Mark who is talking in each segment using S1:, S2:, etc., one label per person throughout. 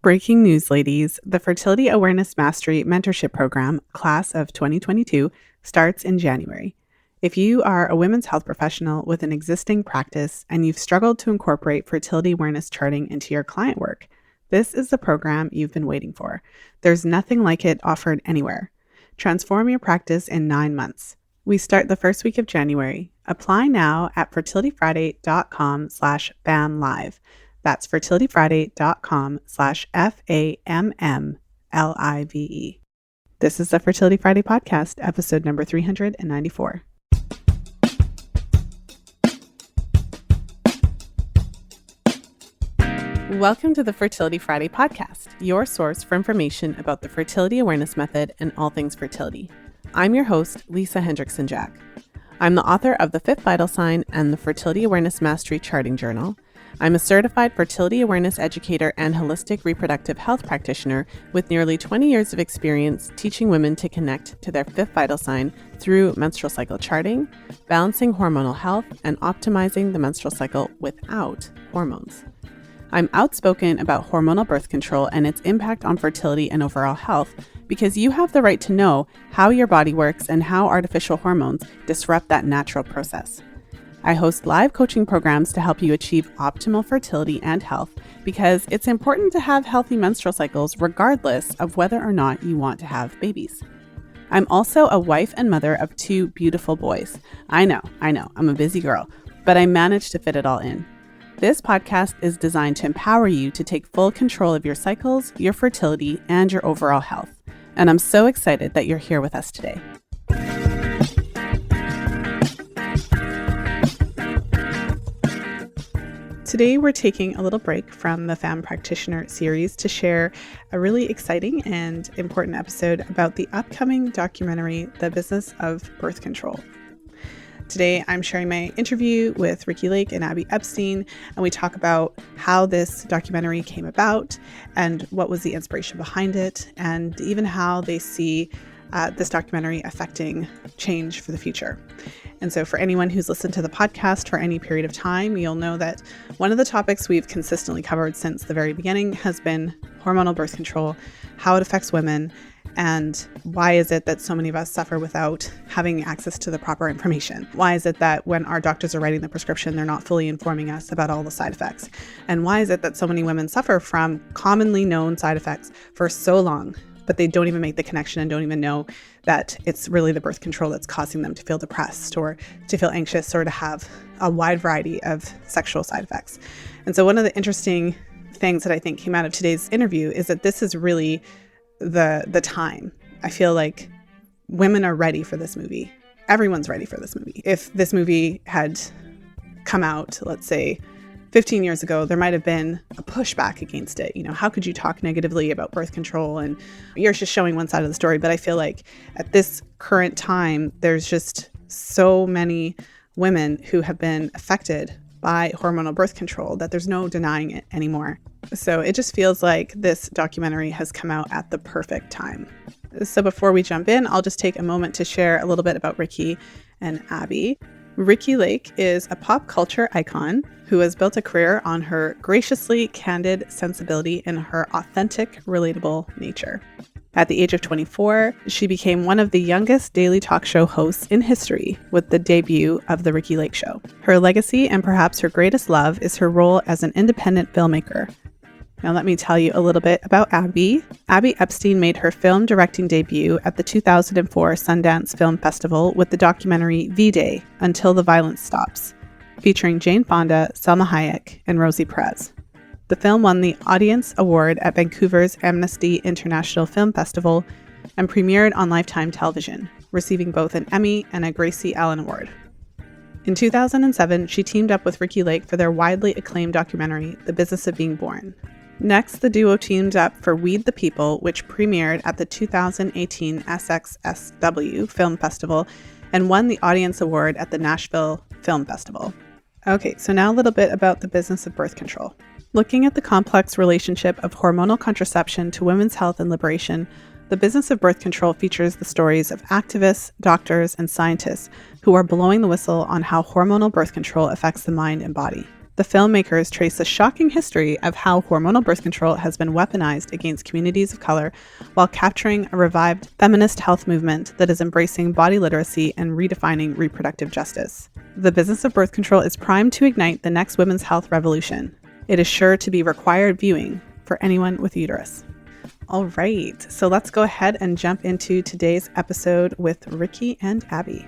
S1: Breaking news, ladies. The Fertility Awareness Mastery Mentorship Program, Class of 2022, starts in January. If you are a women's health professional with an existing practice and you've struggled to incorporate fertility awareness charting into your client work, this is the program you've been waiting for. There's nothing like it offered anywhere. Transform your practice in 9 months. We start the first week of January. Apply now at fertilityfriday.com/BAMLive. That's fertilityfriday.com/FAMMLIVE. This is the Fertility Friday podcast, episode number 394. Welcome to the Fertility Friday podcast, your source for information about the fertility awareness method and all things fertility. I'm your host, Lisa Hendrickson-Jack. I'm the author of The Fifth Vital Sign and the Fertility Awareness Mastery Charting Journal. I'm a certified fertility awareness educator and holistic reproductive health practitioner with nearly 20 years of experience teaching women to connect to their fifth vital sign through menstrual cycle charting, balancing hormonal health, and optimizing the menstrual cycle without hormones. I'm outspoken about hormonal birth control and its impact on fertility and overall health because you have the right to know how your body works and how artificial hormones disrupt that natural process. I host live coaching programs to help you achieve optimal fertility and health because it's important to have healthy menstrual cycles regardless of whether or not you want to have babies. I'm also a wife and mother of 2 beautiful boys. I know, I'm a busy girl, but I managed to fit it all in. This podcast is designed to empower you to take full control of your cycles, your fertility, and your overall health. And I'm so excited that you're here with us today. Today, we're taking a little break from the Femme Practitioner series to share a really exciting and important episode about the upcoming documentary, The Business of Birth Control. Today, I'm sharing my interview with Ricki Lake and Abby Epstein, and we talk about how this documentary came about and what was the inspiration behind it, and even how they see this documentary affecting change for the future. And so for anyone who's listened to the podcast for any period of time, you'll know that one of the topics we've consistently covered since the very beginning has been hormonal birth control, how it affects women, and why is it that so many of us suffer without having access to the proper information? Why is it that when our doctors are writing the prescription, they're not fully informing us about all the side effects? And why is it that so many women suffer from commonly known side effects for so long, but they don't even make the connection and don't even know that it's really the birth control that's causing them to feel depressed or to feel anxious or to have a wide variety of sexual side effects? And so one of the interesting things that I think came out of today's interview is that this is really the time. I feel like women are ready for this movie. Everyone's ready for this movie. If this movie had come out, let's say, 15 years ago, there might have been a pushback against it. You know, how could you talk negatively about birth control? And you're just showing one side of the story. But I feel like at this current time, there's just so many women who have been affected by hormonal birth control that there's no denying it anymore. So it just feels like this documentary has come out at the perfect time. So before we jump in, I'll just take a moment to share a little bit about Ricki and Abby. Ricki Lake is a pop culture icon who has built a career on her graciously candid sensibility and her authentic, relatable nature. At the age of 24, she became one of the youngest daily talk show hosts in history with the debut of The Ricki Lake Show. Her legacy and perhaps her greatest love is her role as an independent filmmaker. Now let me tell you a little bit about Abby. Abby Epstein made her film directing debut at the 2004 Sundance Film Festival with the documentary V-Day, Until the Violence Stops, featuring Jane Fonda, Salma Hayek, and Rosie Perez. The film won the Audience Award at Vancouver's Amnesty International Film Festival and premiered on Lifetime Television, receiving both an Emmy and a Gracie Allen Award. In 2007, she teamed up with Ricki Lake for their widely acclaimed documentary, The Business of Being Born. Next, the duo teamed up for Weed the People, which premiered at the 2018 SXSW Film Festival and won the Audience Award at the Nashville Film Festival. Okay, so now a little bit about the business of birth control. Looking at the complex relationship of hormonal contraception to women's health and liberation, the business of birth control features the stories of activists, doctors, and scientists who are blowing the whistle on how hormonal birth control affects the mind and body. The filmmakers trace a shocking history of how hormonal birth control has been weaponized against communities of color while capturing a revived feminist health movement that is embracing body literacy and redefining reproductive justice. The business of birth control is primed to ignite the next women's health revolution. It is sure to be required viewing for anyone with a uterus. All right, so let's go ahead and jump into today's episode with Ricki and Abby.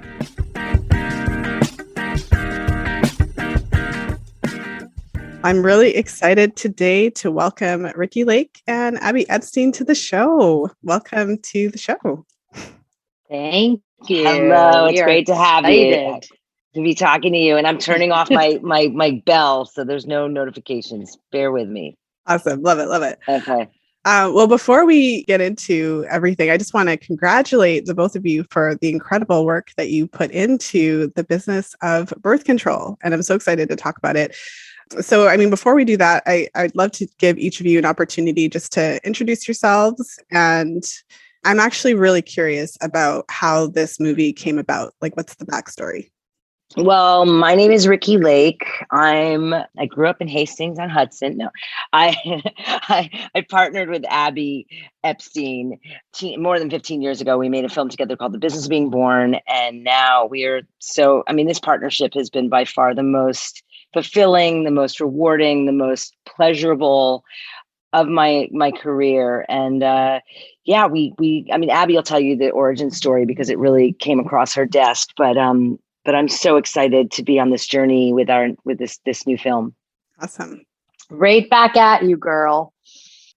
S1: I'm really excited today to welcome Ricki Lake and Abby Epstein to the show. Welcome to the show.
S2: Thank you.
S3: Hello, it's great to have you, to be talking to you. And I'm turning off my bell, so there's no notifications. Bear with me.
S1: Awesome. Love it. Love it.
S3: Okay.
S1: Well, before we get into everything, I just want to congratulate the both of you for the incredible work that you put into the business of birth control. And I'm so excited to talk about it. So, I mean, before we do that, I'd love to give each of you an opportunity just to introduce yourselves. And I'm actually really curious about how this movie came about. Like, what's the backstory?
S3: Well, my name is Ricki Lake. I grew up in Hastings on Hudson. No, I partnered with Abby Epstein more than 15 years ago. We made a film together called The Business of Being Born. And now this partnership has been by far the most fulfilling, the most rewarding, the most pleasurable of my career. And Abby will tell you the origin story because it really came across her desk. But I'm so excited to be on this journey with this new film.
S1: Awesome.
S2: Right back at you, girl.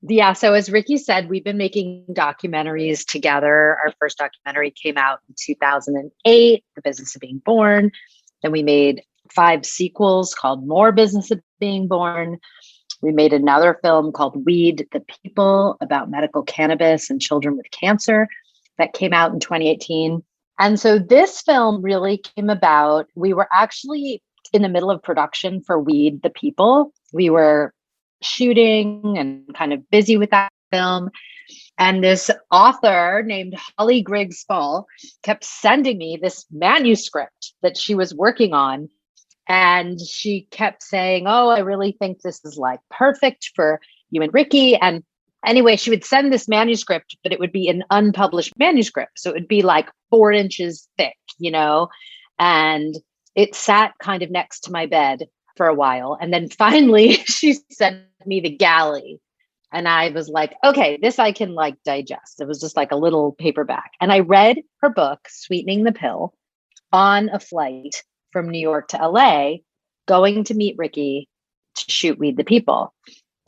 S2: Yeah. So as Ricki said, we've been making documentaries together. Our first documentary came out in 2008, The Business of Being Born. Then we made 5 sequels called More Business of Being Born. We made another film called Weed the People about medical cannabis and children with cancer that came out in 2018. And so this film really came about. We were actually in the middle of production for Weed the People. We were shooting and kind of busy with that film. And this author named Holly Griggs Fall kept sending me this manuscript that she was working on. And she kept saying, oh, I really think this is like perfect for you and Ricki. And anyway, she would send this manuscript, but it would be an unpublished manuscript. So it would be like 4 inches thick, and it sat kind of next to my bed for a while. And then finally she sent me the galley. And I was like, okay, this I can like digest. It was just like a little paperback. And I read her book, Sweetening the Pill, on a flight from New York to LA, going to meet Ricki to shoot Weed the People.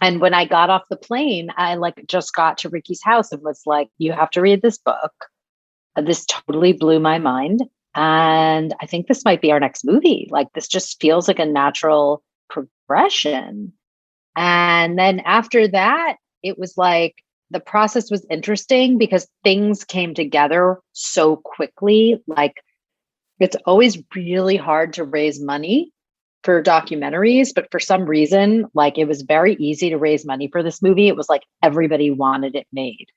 S2: And when I got off the plane, I just got to Ricki's house and was like, you have to read this book. This totally blew my mind. And I think this might be our next movie. Like, this just feels like a natural progression. And then after that, it was like the process was interesting because things came together so quickly. Like, it's always really hard to raise money for documentaries, but for some reason, like, it was very easy to raise money for this movie. It was like everybody wanted it made.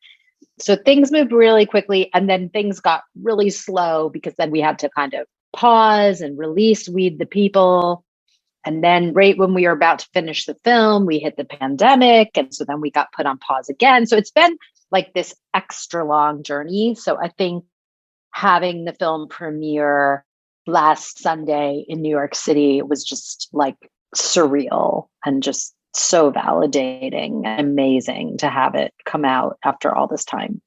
S2: So things moved really quickly, and then things got really slow because then we had to kind of pause and release Weed the People. And then right when we were about to finish the film, we hit the pandemic. And so then we got put on pause again. So it's been like this extra long journey. So I think having the film premiere last Sunday in New York City was just like surreal and just so validating and amazing to have it come out after all this time.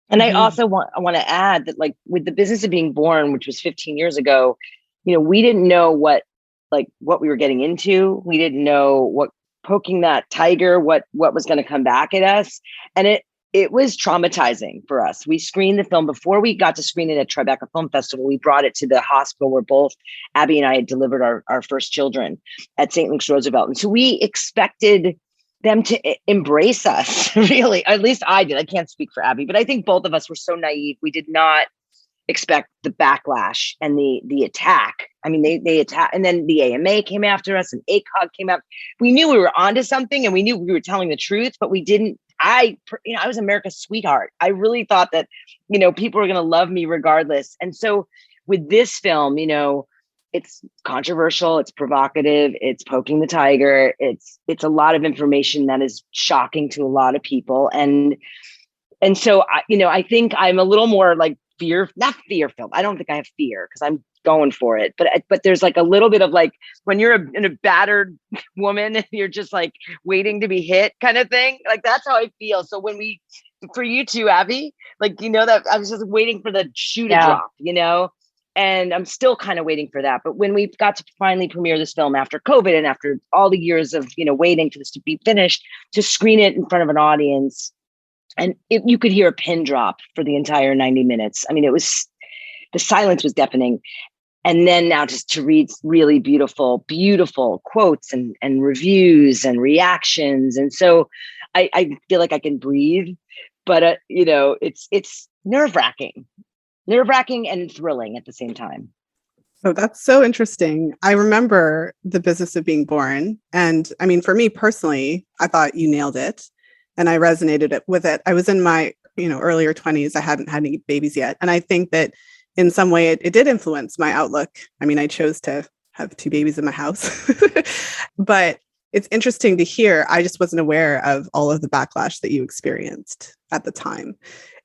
S3: And I also want to add that, like, with The Business of Being Born, which was 15 years ago, we didn't know what we were getting into. We didn't know what poking that tiger, what was going to come back at us. And it was traumatizing for us. We screened the film before we got to screen it at Tribeca Film Festival. We brought it to the hospital where both Abby and I had delivered our first children at St. Luke's Roosevelt. And so we expected them to embrace us, really. At least I did. I can't speak for Abby, but I think both of us were so naive. We did not expect the backlash and the attack. I mean, they attacked, and then the AMA came after us and ACOG came out. We knew we were onto something and we knew we were telling the truth, but we didn't. I was America's sweetheart. I really thought that, people were going to love me regardless. And so with this film, it's controversial, it's provocative, it's poking the tiger, it's a lot of information that is shocking to a lot of people. And so I think I'm a little more like not fear filled. I don't think I have fear because I'm going for it. But there's like a little bit of like when you're in a battered woman and you're just like waiting to be hit kind of thing. Like that's how I feel. So for you too, Abby, like, that I was just waiting for the shoe to drop, and I'm still kind of waiting for that. But when we got to finally premiere this film after COVID and after all the years of, waiting for this to be finished, to screen it in front of an audience, and you could hear a pin drop for the entire 90 minutes. I mean, the silence was deafening. And then now just to read really beautiful, beautiful quotes and reviews and reactions. And so I feel like I can breathe, but it's nerve-wracking and thrilling at the same time.
S1: Oh, that's so interesting. I remember The Business of Being Born. And I mean, for me personally, I thought you nailed it. And I resonated with it. I was in my, earlier 20s. I hadn't had any babies yet. And I think that in some way it did influence my outlook. I mean, I chose to have 2 babies in my house, but it's interesting to hear. I just wasn't aware of all of the backlash that you experienced at the time.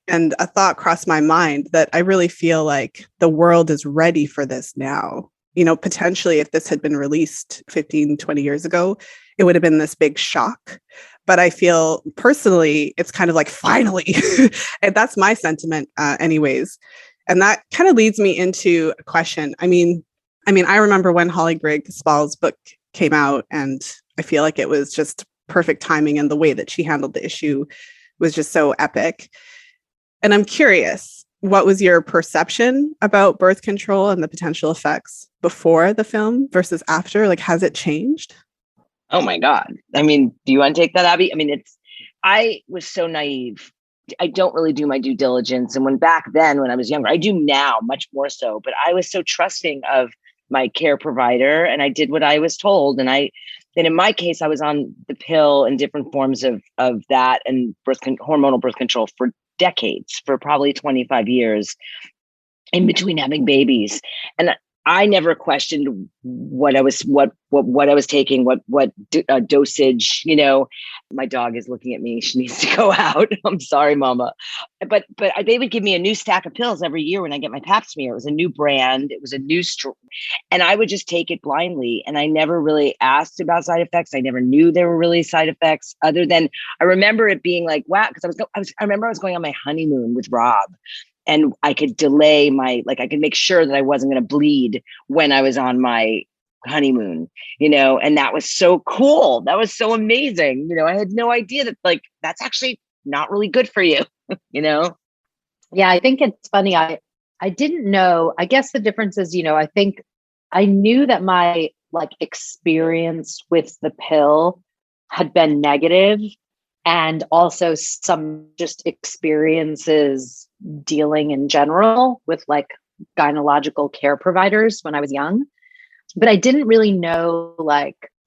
S1: And a thought crossed my mind that I really feel like the world is ready for this now. Potentially if this had been released 15, 20 years ago, it would have been this big shock. But I feel personally, it's kind of like, finally, and that's my sentiment anyways. And that kind of leads me into a question. I mean, I remember when Holly Grigg Spall's book came out, and I feel like it was just perfect timing, and the way that she handled the issue was just so epic. And I'm curious, what was your perception about birth control and the potential effects before the film versus after? Like, has it changed?
S3: Oh my God. I mean, do you want to take that, Abby? I mean, I was so naive. I don't really do my due diligence. And back then, when I was younger, I do now much more so, but I was so trusting of my care provider, and I did what I was told. And in my case, I was on the pill and different forms of that and hormonal birth control for decades, for probably 25 years in between having babies. And I never questioned what I was taking, what dosage. My dog is looking at me. She needs to go out. I'm sorry, Mama. But they would give me a new stack of pills every year when I get my Pap smear. It was a new brand. It was a new and I would just take it blindly. And I never really asked about side effects. I never knew there were really side effects, other than I remember it being like, wow, because I remember I was going on my honeymoon with Rob. And I could delay I could make sure that I wasn't going to bleed when I was on my honeymoon, and that was so cool. That was so amazing. I had no idea that that's actually not really good for you, Yeah,
S2: I think it's funny. I didn't know. I guess the difference is, I think I knew that my experience with the pill had been negative, and also some just experiences dealing in general with gynecological care providers when I was young. But I didn't really know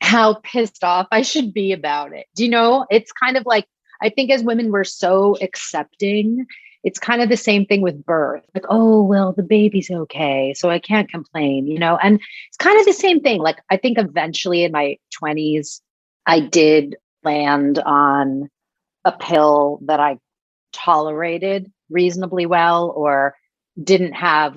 S2: how pissed off I should be about it. Do you know? It's kind of I think as women, we're so accepting. It's kind of the same thing with birth. Oh, well, the baby's okay, so I can't complain, And it's kind of the same thing. I think eventually in my 20s, I did land on a pill that I tolerated reasonably well, or didn't have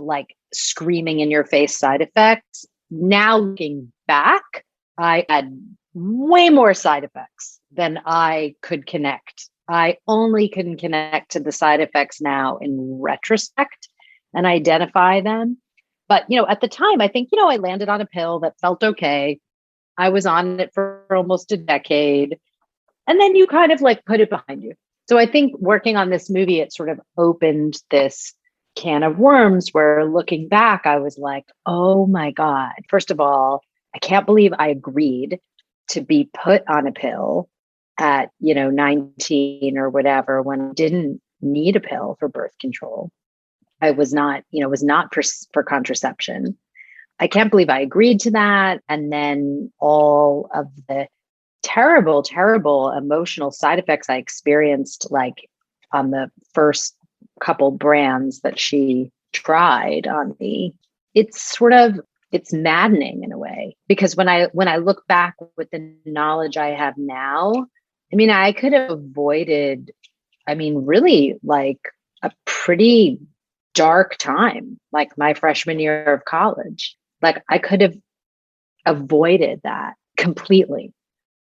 S2: screaming in your face side effects. Now looking back, I had way more side effects than I could connect. I only can connect to the side effects now in retrospect and identify them. But, at the time, I think, I landed on a pill that felt okay. I was on it for almost a decade. And then you kind of put it behind you. So I think working on this movie, it sort of opened this can of worms where looking back, I was like, oh my God, first of all, I can't believe I agreed to be put on a pill at, 19 or whatever, when I didn't need a pill for birth control. I was not for contraception. I can't believe I agreed to that. And then all of the terrible, terrible emotional side effects I experienced, on the first couple brands that she tried on me. It's sort of it's maddening in a way, because when I look back with the knowledge I have now, I mean, I could have avoided, I mean, really like a pretty dark time, like my freshman year of college. Like I could have avoided that completely.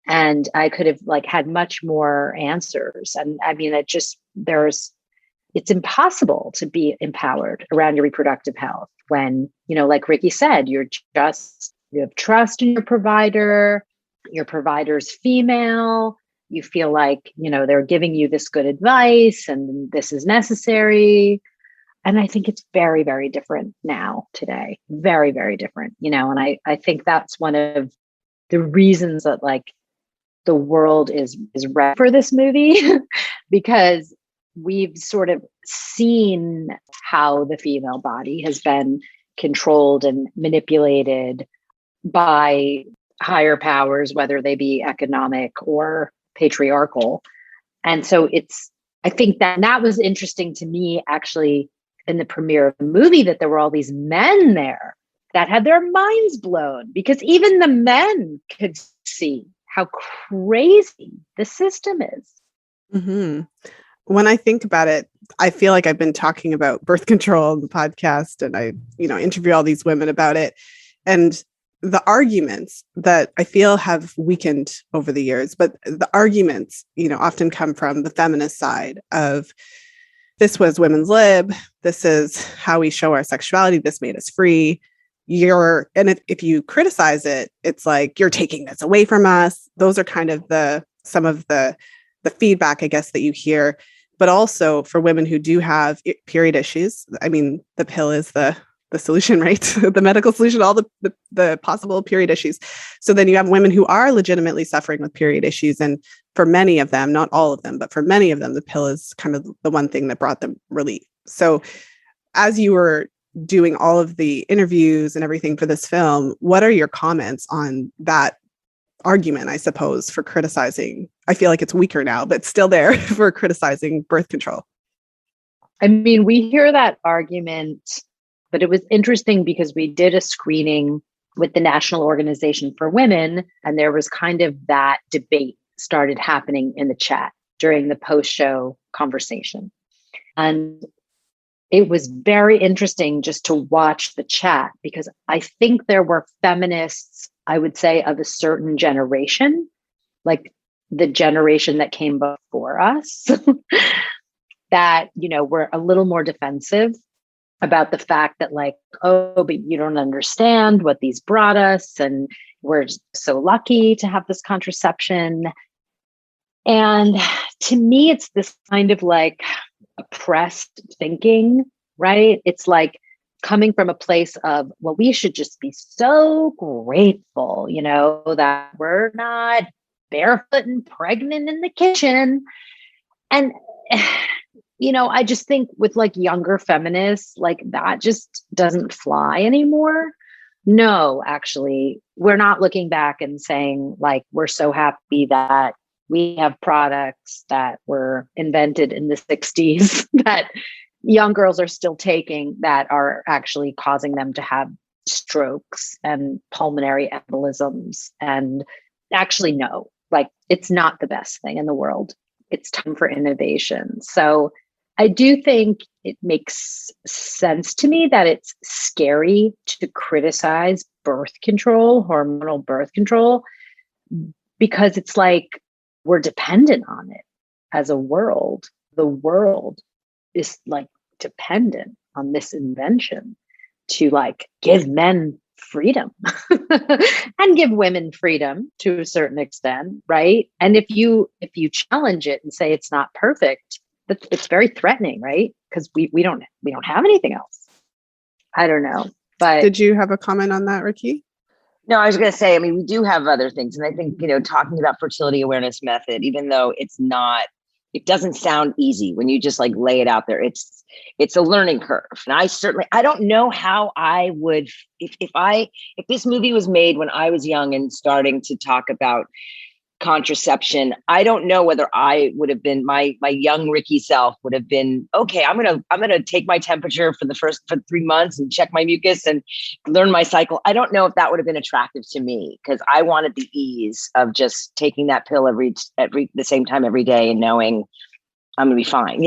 S2: And I could have like had much more answers. And I mean, it's impossible to be empowered around your reproductive health when, like Ricki said, you have trust in your provider's female, you feel like, they're giving you this good advice and this is necessary. And I think it's very, very different now today. Very, very different, and I think that's one of the reasons that like the world is ready for this movie because we've sort of seen how the female body has been controlled and manipulated by higher powers, whether they be economic or patriarchal. And so I think that was interesting to me actually in the premiere of the movie, that there were all these men there that had their minds blown because even the men could see how crazy the system is.
S1: Mm-hmm. When I think about it, I feel like I've been talking about birth control on the podcast, and I, interview all these women about it. And the arguments that I feel have weakened over the years, but the arguments, often come from the feminist side of, this was women's lib. This is how we show our sexuality. This made us free. And if you criticize it, it's like, you're taking this away from us. Those are kind of some of the feedback, I guess, that you hear. But also for women who do have period issues, I mean, the pill is the solution, right? The medical solution, all the possible period issues. So then you have women who are legitimately suffering with period issues. And for many of them, not all of them, but for many of them, the pill is kind of the one thing that brought them relief. So as you were doing all of the interviews and everything for this film, what are your comments on that argument, I suppose, for criticizing? I feel like it's weaker now, but still there for criticizing birth control.
S2: I mean, we hear that argument, but it was interesting because we did a screening with the National Organization for Women, and there was kind of that debate started happening in the chat during the post-show conversation. And it was very interesting just to watch the chat because I think there were feminists, I would say, of a certain generation, like the generation that came before us, that, were a little more defensive about the fact that like, oh, but you don't understand what these brought us. And we're so lucky to have this contraception. And to me, it's this kind of like oppressed thinking, right? It's like coming from a place of, well, we should just be so grateful, that we're not barefoot and pregnant in the kitchen. And, I just think with like younger feminists, like that just doesn't fly anymore. No, actually, we're not looking back and saying like, we're so happy that we have products that were invented in the 60s that young girls are still taking that are actually causing them to have strokes and pulmonary embolisms. And actually, no, like it's not the best thing in the world. It's time for innovation. So I do think it makes sense to me that it's scary to criticize birth control, hormonal birth control, because it's like we're dependent on it as a world. The world is like dependent on this invention to like give men freedom and give women freedom to a certain extent, right? And if you challenge it and say it's not perfect, it's very threatening, right? Because we don't have anything else. I don't know. But
S1: did you have a comment on that, Ricki?
S3: No, I was going to say, I mean, we do have other things. And I think, talking about fertility awareness method, even though it doesn't sound easy when you just like lay it out there. It's a learning curve. And I don't know how I would, if this movie was made when I was young and starting to talk about contraception, I don't know whether I would have been my young Ricki self would have been, okay, I'm gonna take my temperature for 3 months and check my mucus and learn my cycle. I don't know if that would have been attractive to me, because I wanted the ease of just taking that pill every the same time every day and knowing I'm gonna be fine,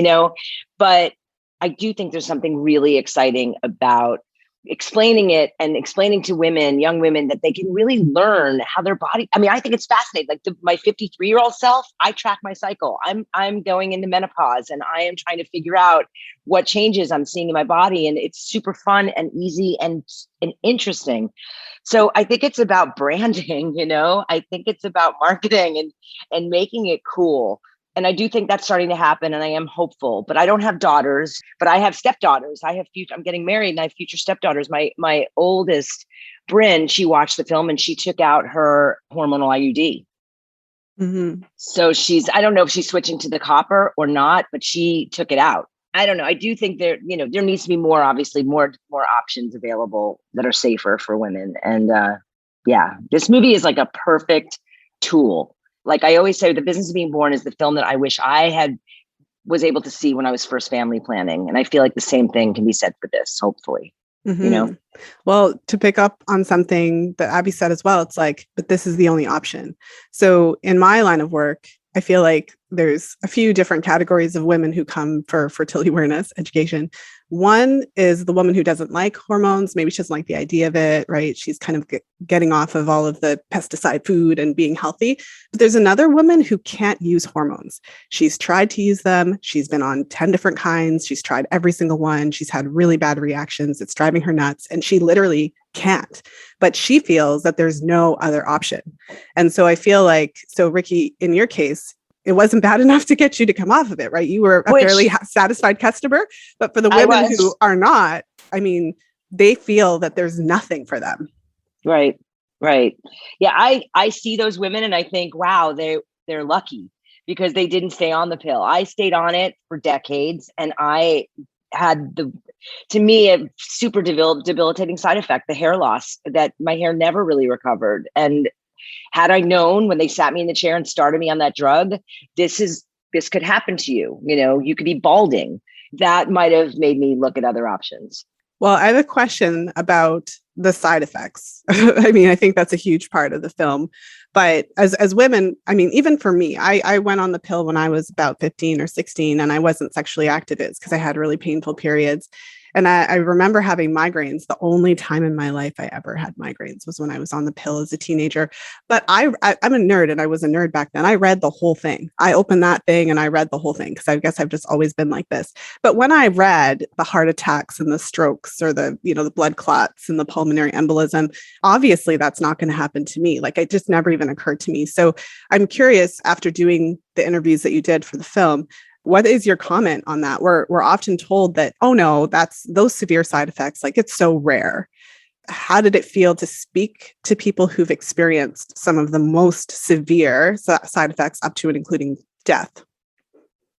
S3: But I do think there's something really exciting about explaining it and explaining to women, young women, that they can really learn how their body. I mean, I think it's fascinating. Like my 53-year-old self, I track my cycle. I'm going into menopause and I am trying to figure out what changes I'm seeing in my body. And it's super fun and easy and interesting. So I think it's about branding, I think it's about marketing and making it cool. And I do think that's starting to happen, and I am hopeful. But I don't have daughters, but I have stepdaughters. I'm getting married, and I have future stepdaughters. My oldest, Bryn, she watched the film and she took out her hormonal IUD. Mm-hmm. So I don't know if she's switching to the copper or not, but she took it out. I don't know. I do think there needs to be more options available that are safer for women. And this movie is like a perfect tool. Like I always say, The Business of Being Born is the film that I wish I was able to see when I was first family planning. And I feel like the same thing can be said for this, hopefully,
S1: Mm-hmm. Well, to pick up on something that Abby said as well, it's like, but this is the only option. So in my line of work, I feel like there's a few different categories of women who come for fertility awareness education. One is the woman who doesn't like hormones. Maybe she doesn't like the idea of it, right? She's kind of getting off of all of the pesticide food and being healthy. But there's another woman who can't use hormones. She's tried to use them. She's been on 10 different kinds. She's tried every single one. She's had really bad reactions. It's driving her nuts. And she literally can't. But she feels that there's no other option. And so I feel like, Ricki, in your case, it wasn't bad enough to get you to come off of it, right? You were a fairly satisfied customer, but for the women who are not, I mean, they feel that there's nothing for them.
S3: Right. Yeah. I see those women and I think, wow, they're lucky because they didn't stay on the pill. I stayed on it for decades and I had to me, a super debilitating side effect, the hair loss, that my hair never really recovered. And had I known when they sat me in the chair and started me on that drug, this could happen to you. You could be balding. That might have made me look at other options.
S1: Well, I have a question about the side effects. I mean, I think that's a huge part of the film. But as women, I mean, even for me, I went on the pill when I was about 15 or 16 and I wasn't sexually active because I had really painful periods. And I remember having migraines. The only time in my life I ever had migraines was when I was on the pill as a teenager. But I'm a nerd, and I was a nerd back then. I read the whole thing. I opened that thing and I read the whole thing because I guess I've just always been like this. But when I read the heart attacks and the strokes or the blood clots and the pulmonary embolism, obviously that's not going to happen to me. Like it just never even occurred to me. So I'm curious, after doing the interviews that you did for the film, what is your comment on that? We're often told that, oh no, that's those severe side effects. Like it's so rare. How did it feel to speak to people who've experienced some of the most severe side effects up to and including death?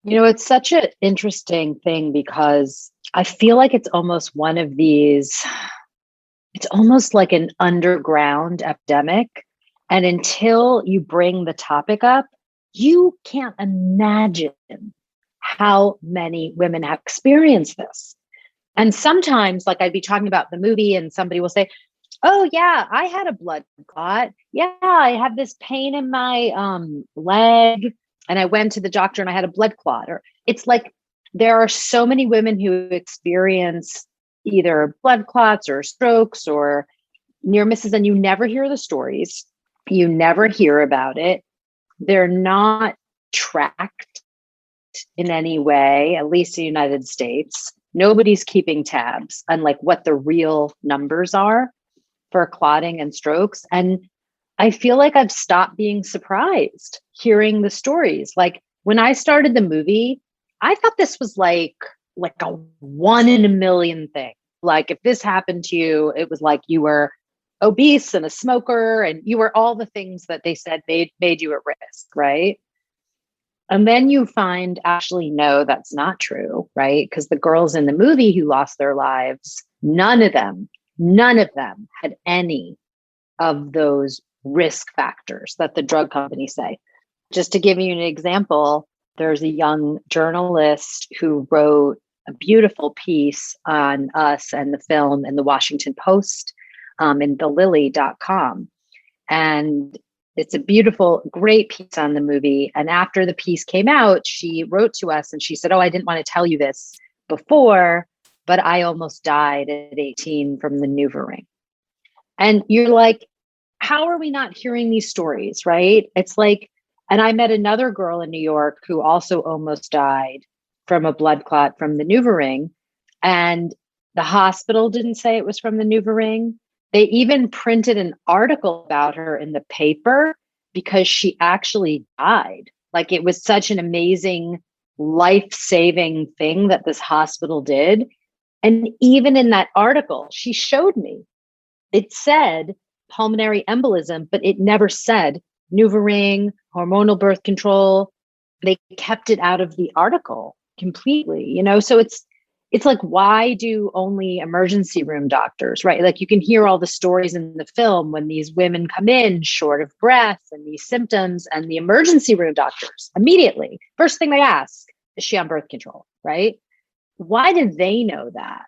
S2: It's such an interesting thing because I feel like it's almost one of these, it's almost like an underground epidemic. And until you bring the topic up, you can't imagine how many women have experienced this. And sometimes, like I'd be talking about the movie and somebody will say, oh yeah, I had a blood clot. Yeah, I had this pain in my leg and I went to the doctor and I had a blood clot. Or it's like, there are so many women who experience either blood clots or strokes or near misses, and you never hear the stories. You never hear about it. They're not tracked in any way, at least in the United States. Nobody's keeping tabs on like what the real numbers are for clotting and strokes. And I feel like I've stopped being surprised hearing the stories. Like when I started the movie, I thought this was like a 1 in a million thing. Like if this happened to you, it was like you were obese and a smoker and you were all the things that they said made you at risk, right? And then you find actually, no, that's not true, right? Because the girls in the movie who lost their lives, none of them had any of those risk factors that the drug companies say. Just to give you an example, there's a young journalist who wrote a beautiful piece on us and the film in the Washington Post, in thelily.com. And it's a beautiful, great piece on the movie. And after the piece came out, she wrote to us and she said, "Oh, I didn't want to tell you this before, but I almost died at 18 from the NuvaRing." And you're like, how are we not hearing these stories, right? It's like, and I met another girl in New York who also almost died from a blood clot from the NuvaRing. And the hospital didn't say it was from the NuvaRing. They even printed an article about her in the paper because she actually died. Like, it was such an amazing, life-saving thing that this hospital did. And even in that article, she showed me, it said pulmonary embolism, but it never said NuvaRing, hormonal birth control. They kept it out of the article completely, you know? So it's like, why do only emergency room doctors, right? Like, you can hear all the stories in the film when these women come in short of breath and these symptoms, and the emergency room doctors immediately, first thing they ask, is she on birth control, right? Why do they know that?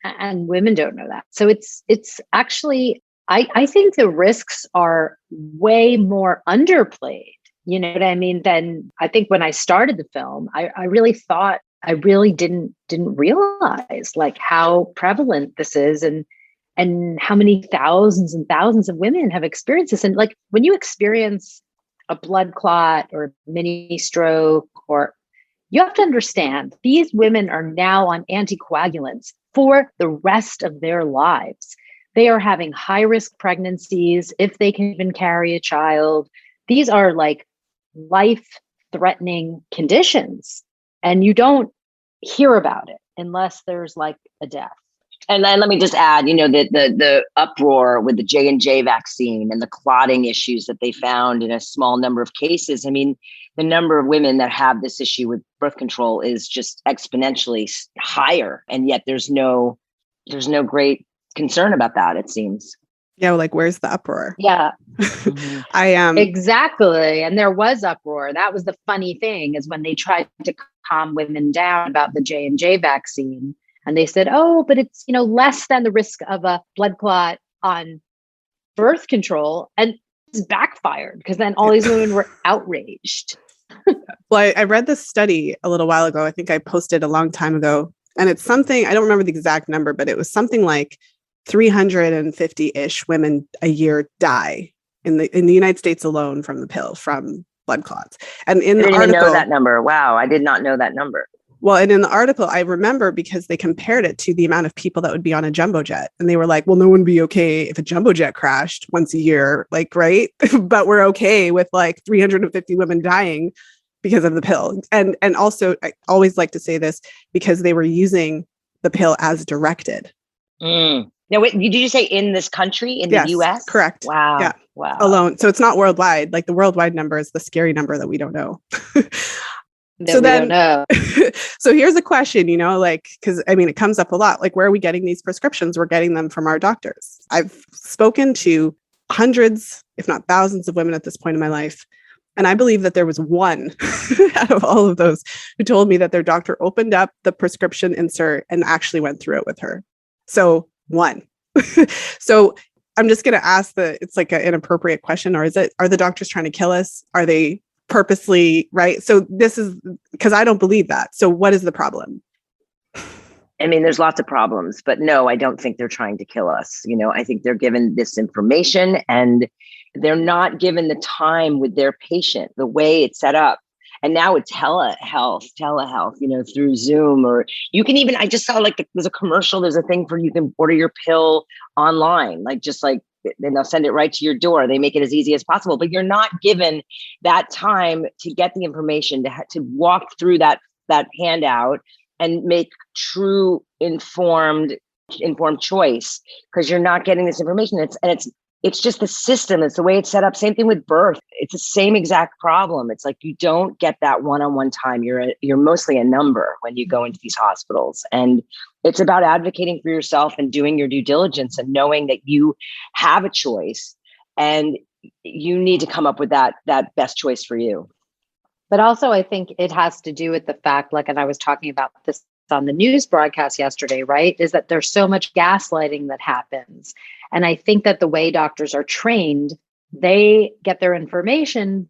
S2: And women don't know that. So it's actually, I think the risks are way more underplayed, you know what I mean? Than I think when I started the film, I really thought, I really didn't realize like how prevalent this is, and how many thousands and thousands of women have experienced this. And like, when you experience a blood clot or mini stroke, or you have to understand, these women are now on anticoagulants for the rest of their lives. They are having high risk pregnancies, if they can even carry a child. These are like life threatening conditions. And you don't hear about it unless there's like a death.
S3: And then let me just add, you know, the uproar with the J&J vaccine and the clotting issues that they found in a small number of cases. I mean, the number of women that have this issue with birth control is just exponentially higher. And yet there's no great concern about that, it seems.
S1: Yeah, well, like, where's the uproar?
S2: Yeah.
S3: Mhm.
S1: I am
S2: Exactly. And there was uproar. That was the funny thing, is when they tried to calm women down about the J&J vaccine. And they said, "Oh, but it's, you know, less than the risk of a blood clot on birth control." And it's backfired, because then all these women were outraged.
S1: Well, I read this study a little while ago. I think I posted a long time ago. And it's something, I don't remember the exact number, but it was something like 350-ish women a year die in the United States alone from the pill, from blood clots. And in
S3: I
S1: the
S3: didn't even
S1: article,
S3: know that number. Wow, I did not know that number.
S1: well, and in the article, I remember because they compared it to the amount of people that would be on a jumbo jet. And they were like, well, no one would be okay if a jumbo jet crashed once a year, like, right? But we're okay with like 350 women dying because of the pill. And also, I always like to say this, because they were using the pill as directed.
S3: Now, wait, did you say in this country, in the US?
S1: Correct.
S3: Wow.
S1: Yeah.
S3: Wow.
S1: Alone. So it's not worldwide. Like, the worldwide number is the scary number that we don't know.
S2: Don't know.
S1: So here's a question, you know, like, because I mean, it comes up a lot. Like, where are we getting these prescriptions? We're getting them from our doctors. I've spoken to hundreds, if not thousands, of women at this point in my life. And I believe that there was one out of all of those who told me that their doctor opened up the prescription insert and actually went through it with her. So one. So I'm just going to ask it's like an inappropriate question, or are the doctors trying to kill us? Are they purposely, right? So this is, because I don't believe that. So what is the problem?
S3: I mean, there's lots of problems, but no, I don't think they're trying to kill us. You know, I think they're given this information and they're not given the time with their patient, the way it's set up. And now it's telehealth, you know, through Zoom, or you can even, I just saw like there's a commercial, there's a thing for you can order your pill online, like just like, then they'll send it right to your door. They make it as easy as possible, but you're not given that time to get the information, to walk through that handout and make true informed choice, because you're not getting this information. It's just the system. It's the way it's set up. Same thing with birth. It's the same exact problem. It's like you don't get that one-on-one time. You're mostly a number when you go into these hospitals. And it's about advocating for yourself and doing your due diligence and knowing that you have a choice and you need to come up with that best choice for you.
S2: But also, I think it has to do with the fact, like, and I was talking about this on the news broadcast yesterday, right? Is that there's so much gaslighting that happens. And I think that the way doctors are trained, they get their information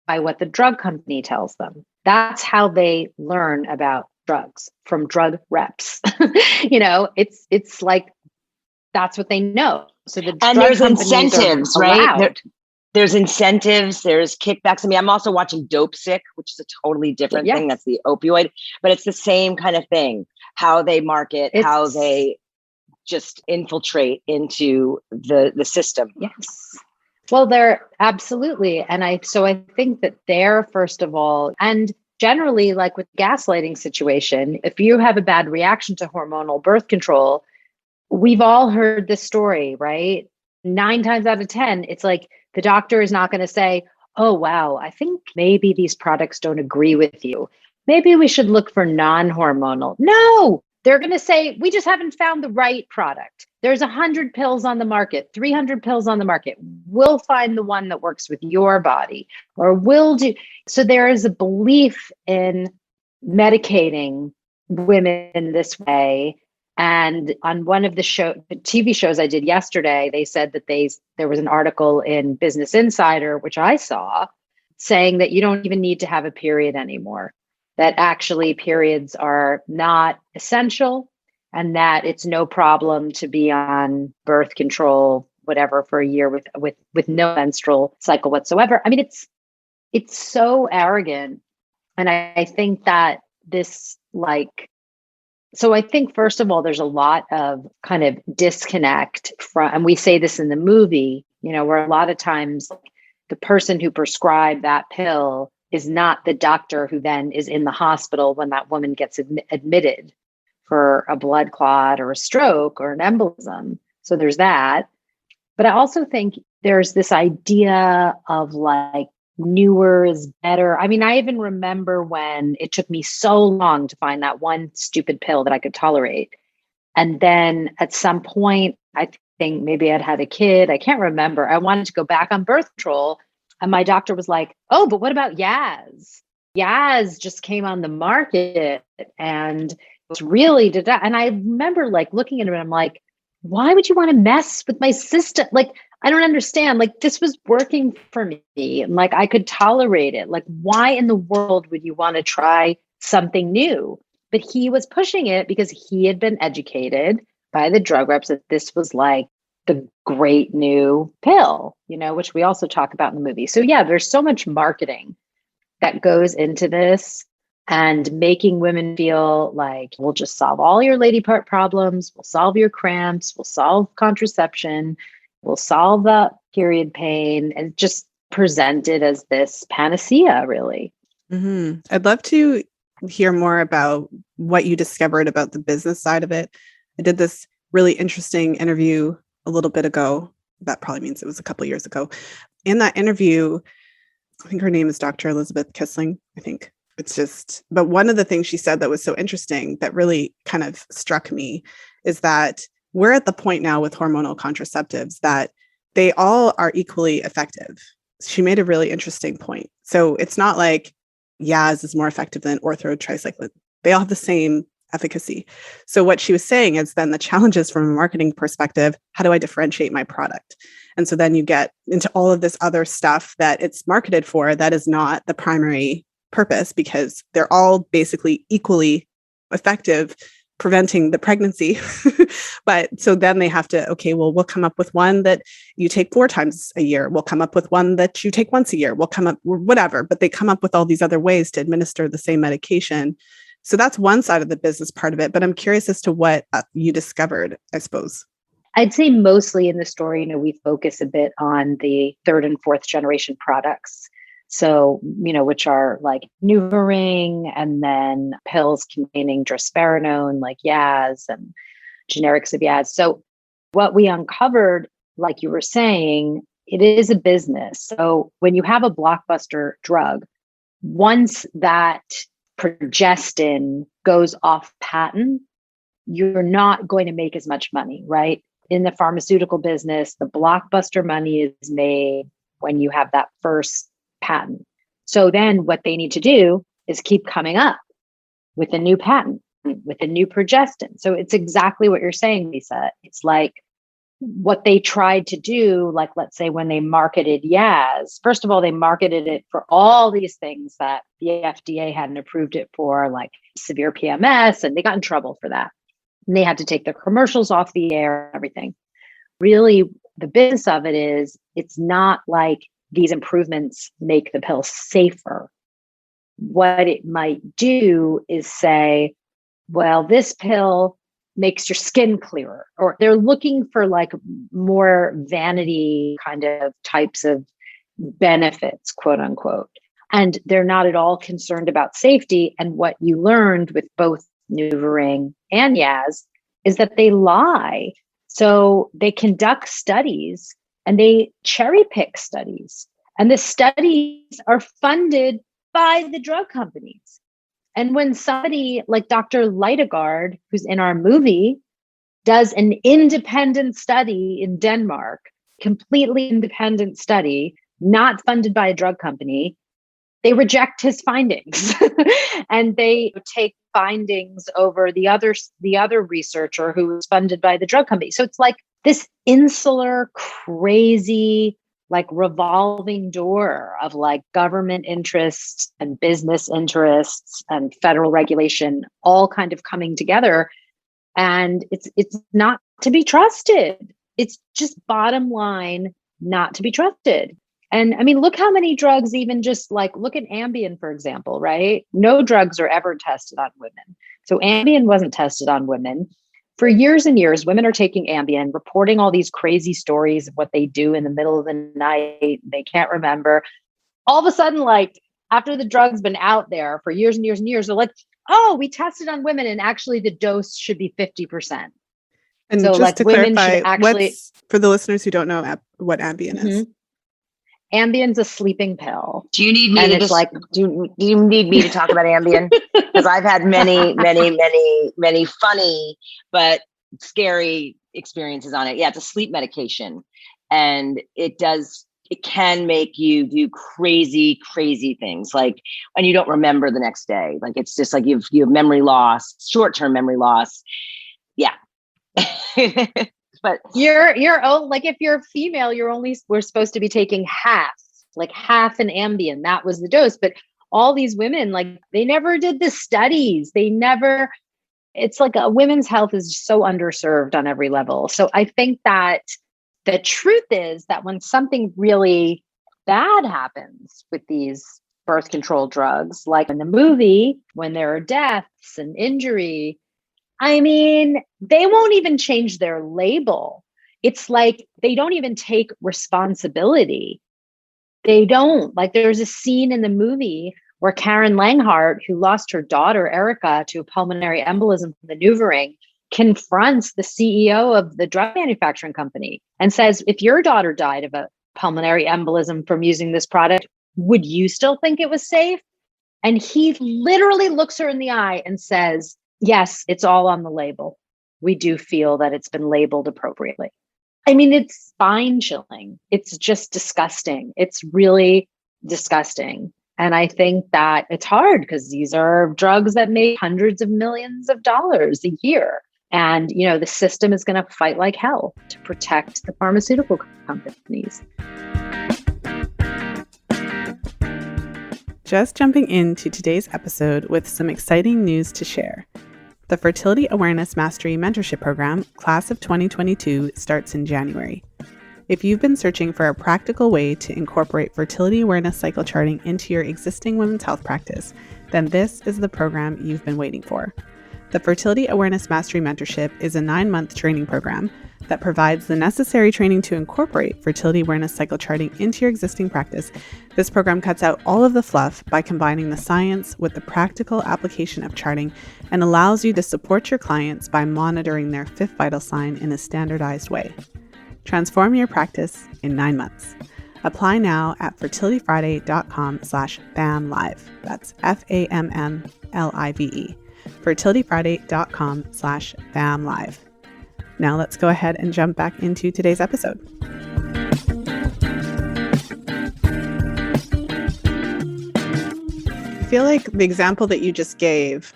S2: by what the drug company tells them. That's how they learn about drugs, from drug reps. It's like, that's what they know. So
S3: and there's incentives, right? There's incentives, there's kickbacks. I mean, I'm also watching Dope Sick, which is a totally different thing. That's the opioid, but it's the same kind of thing. How they market, how they just infiltrate into the system.
S2: Yes. Well, they're absolutely. And I think that they're, first of all, and generally, like with gaslighting situation, if you have a bad reaction to hormonal birth control, we've all heard this story, right? 9 times out of 10, it's like the doctor is not going to say, oh, wow, I think maybe these products don't agree with you. Maybe we should look for non-hormonal. No, they're going to say, we just haven't found the right product. There's 100 pills on the market, 300 pills on the market. We'll find the one that works with your body, or we'll do. So there is a belief in medicating women in this way. And on one of the TV shows I did yesterday, they said that there was an article in Business Insider, which I saw, saying that you don't even need to have a period anymore, that actually periods are not essential, and that it's no problem to be on birth control, whatever, for a year with no menstrual cycle whatsoever. I mean, it's so arrogant. And I think that this, like, so I think, first of all, there's a lot of kind of disconnect from, and we say this in the movie, where a lot of times the person who prescribed that pill is not the doctor who then is in the hospital when that woman gets admitted for a blood clot or a stroke or an embolism. So there's that. But I also think there's this idea of like, newer is better. I mean, I even remember when it took me so long to find that one stupid pill that I could tolerate. And then at some point, I think maybe I'd had a kid. I can't remember. I wanted to go back on birth control. And my doctor was like, oh, but what about Yaz? Yaz just came on the market and it's really, and I remember like looking at it and I'm like, why would you want to mess with my system? Like, I don't understand. Like, this was working for me and like I could tolerate it. Like, why in the world would you want to try something new? But he was pushing it because he had been educated by the drug reps that this was like the great new pill, which we also talk about in the movie. So yeah, there's so much marketing that goes into this and making women feel like we'll just solve all your lady part problems. We'll solve your cramps. We'll solve contraception. We'll solve the period pain, and just present it as this panacea, really.
S1: Mm-hmm. I'd love to hear more about what you discovered about the business side of it. I did this really interesting interview a little bit ago. That probably means it was a couple of years ago. In that interview, I think her name is Dr. Elizabeth Kissling, I think. But one of the things she said that was so interesting that really kind of struck me is that we're at the point now with hormonal contraceptives that they all are equally effective. She made a really interesting point. So it's not like Yaz is more effective than ortho-tricycline. They all have the same efficacy. So what she was saying is then the challenges from a marketing perspective, how do I differentiate my product? And so then you get into all of this other stuff that it's marketed for that is not the primary purpose, because they're all basically equally effective preventing the pregnancy. But so then they have to, okay, well, we'll come up with one that you take 4 times a year. We'll come up with one that you take once a year. We'll come up, whatever, but they come up with all these other ways to administer the same medication. So that's one side of the business part of it. But I'm curious as to what you discovered, I suppose.
S2: I'd say mostly in the story, we focus a bit on the 3rd and 4th generation products. So, which are like NuvaRing, and then pills containing drospirenone like Yaz and generics of Yaz. So what we uncovered, like you were saying, it is a business. So when you have a blockbuster drug, once that progestin goes off patent, you're not going to make as much money, right? in the pharmaceutical business, the blockbuster money is made when you have that first patent. So then what they need to do is keep coming up with a new patent, with a new progestin. So it's exactly what you're saying, Lisa. It's like what they tried to do, like, let's say when they marketed Yaz, first of all, they marketed it for all these things that the FDA hadn't approved it for, like severe PMS, and they got in trouble for that. And they had to take their commercials off the air and everything. Really, the business of it is, it's not like these improvements make the pill safer. What it might do is say, well, this pill makes your skin clearer, or they're looking for like more vanity kind of types of benefits, quote unquote. And they're not at all concerned about safety. And what you learned with both NuvaRing and Yaz is that they lie. So they conduct studies and they cherry pick studies. And the studies are funded by the drug companies. And when somebody like Dr. Lightegard, who's in our movie, does an independent study in Denmark, completely independent study, not funded by a drug company, they reject his findings and they take findings over the other researcher who was funded by the drug company. So it's like this insular, crazy, like revolving door of like government interests and business interests and federal regulation all kind of coming together. And it's not to be trusted. It's just bottom line, not to be trusted. And I mean, look how many drugs, even just like, look at Ambien, for example, right? No drugs are ever tested on women. So Ambien wasn't tested on women. For years and years, women are taking Ambien, reporting all these crazy stories of what they do in the middle of the night. They can't remember. All of a sudden, like after the drug's been out there for years and years and years, they're like, oh, we tested on women and actually the dose should be 50%.
S1: And
S2: so
S1: just
S2: like
S1: to
S2: women
S1: clarify,
S2: should actually,
S1: for the listeners who don't know what Ambien is.
S2: Ambien's a sleeping pill.
S3: Do you need me
S2: And
S3: to
S2: it's
S3: just
S2: like,
S3: do you need me to talk about Ambien? Because I've had many funny but scary experiences on it. Yeah, it's a sleep medication, and it can make you do crazy things, like, and you don't remember the next day. Like it's just like you have memory loss, short-term memory loss. Yeah. But
S2: you're like, if you're female, we're supposed to be taking half an Ambien. That was the dose. But all these women, like, they never did the studies. It's like women's health is so underserved on every level. So I think that the truth is that when something really bad happens with these birth control drugs, like in the movie, when there are deaths and injury, I mean, they won't even change their label. It's like they don't even take responsibility. They don't. Like, there's a scene in the movie where Karen Langhart, who lost her daughter, Erica, to a pulmonary embolism from the NuvaRing, confronts the CEO of the drug manufacturing company and says, if your daughter died of a pulmonary embolism from using this product, would you still think it was safe? And he literally looks her in the eye and says, yes, it's all on the label. We do feel that it's been labeled appropriately. I mean, it's spine chilling. It's just disgusting. It's really disgusting. And I think that it's hard because these are drugs that make hundreds of millions of dollars a year. And, you know, the system is going to fight like hell to protect the pharmaceutical companies.
S1: Just jumping into today's episode with some exciting news to share. The Fertility Awareness Mastery Mentorship Program, Class of 2022, starts in January. If you've been searching for a practical way to incorporate fertility awareness cycle charting into your existing women's health practice, then this is the program you've been waiting for. The Fertility Awareness Mastery Mentorship is a 9-month training program that provides the necessary training to incorporate fertility awareness cycle charting into your existing practice. This program cuts out all of the fluff by combining the science with the practical application of charting and allows you to support your clients by monitoring their fifth vital sign in a standardized way. Transform your practice in 9 months. Apply now at fertilityfriday.com/FAMLive. That's FAMMLIVE. fertilityfriday.com/FAMLive. Now let's go ahead and jump back into today's episode. I feel like the example that you just gave,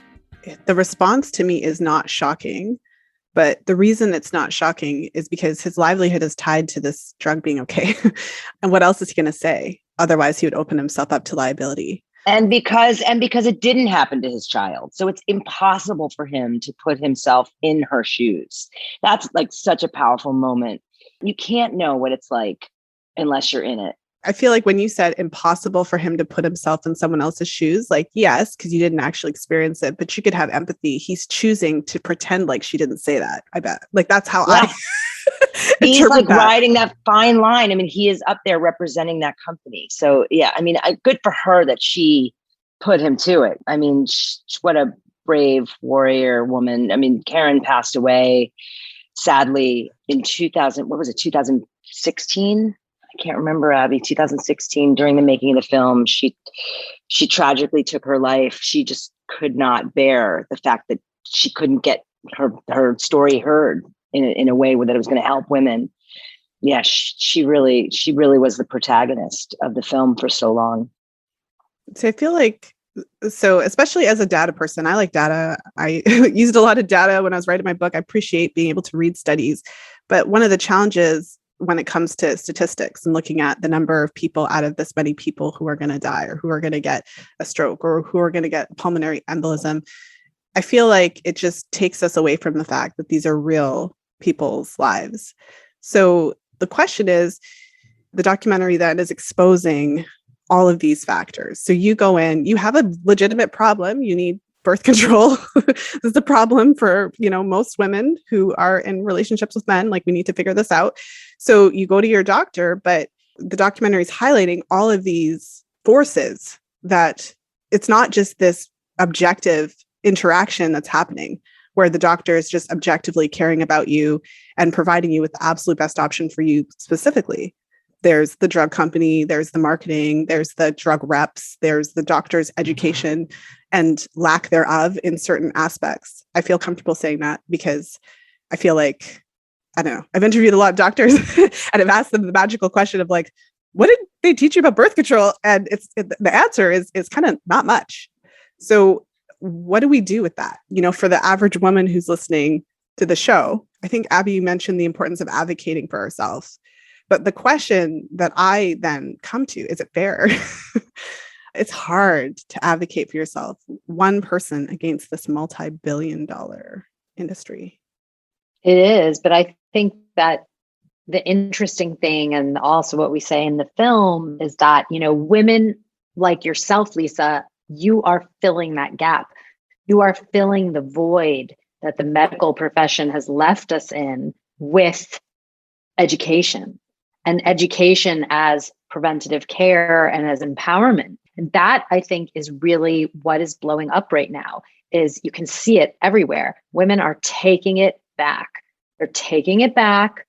S1: the response to me is not shocking, but the reason it's not shocking is because his livelihood is tied to this drug being okay. And what else is he going to say? Otherwise, he would open himself up to liability.
S3: And because it didn't happen to his child. So it's impossible for him to put himself in her shoes. That's like such a powerful moment. You can't know what it's like unless you're in it.
S1: I feel like when you said impossible for him to put himself in someone else's shoes, like, yes, because you didn't actually experience it, but you could have empathy. He's choosing to pretend like she didn't say that, I bet. Like, that's how I
S3: he's like riding that fine line. I mean, he is up there representing that company. So yeah, I mean, good for her that she put him to it. I mean, what a brave warrior woman. I mean, Karen passed away sadly in 2016. I can't remember, Abby, 2016, during the making of the film. She tragically took her life. She just could not bear the fact that she couldn't get her story heard in a way that it was going to help women. Yeah, she really was the protagonist of the film for so long.
S1: So I feel like, especially as a data person, I like data. I used a lot of data when I was writing my book. I appreciate being able to read studies. But one of the challenges when it comes to statistics and looking at the number of people out of this many people who are going to die or who are going to get a stroke or who are going to get pulmonary embolism, I feel like it just takes us away from the fact that these are real people's lives. So the question is, the documentary then is exposing all of these factors. So you go in, you have a legitimate problem, you need birth control. This is a problem for, most women who are in relationships with men. Like, we need to figure this out. So you go to your doctor, but the documentary is highlighting all of these forces, that it's not just this objective interaction that's happening where the doctor is just objectively caring about you and providing you with the absolute best option for you specifically. There's the drug company, there's the marketing, there's the drug reps, there's the doctor's education and lack thereof in certain aspects. I feel comfortable saying that because I feel like, I don't know, I've interviewed a lot of doctors and I've asked them the magical question of like, what did they teach you about birth control? And the answer is kind of not much. So what do we do with that? For the average woman who's listening to the show, I think Abby, you mentioned the importance of advocating for ourselves. But the question that I then come to, is it fair? It's hard to advocate for yourself, one person against this multi-billion-dollar industry.
S2: It is, but I think that the interesting thing, and also what we say in the film, is that, women like yourself, Lisa, you are filling that gap. You are filling the void that the medical profession has left us in with education, and education as preventative care and as empowerment. And that, I think, is really what is blowing up right now. Is you can see it everywhere. Women are taking it back. They're taking it back,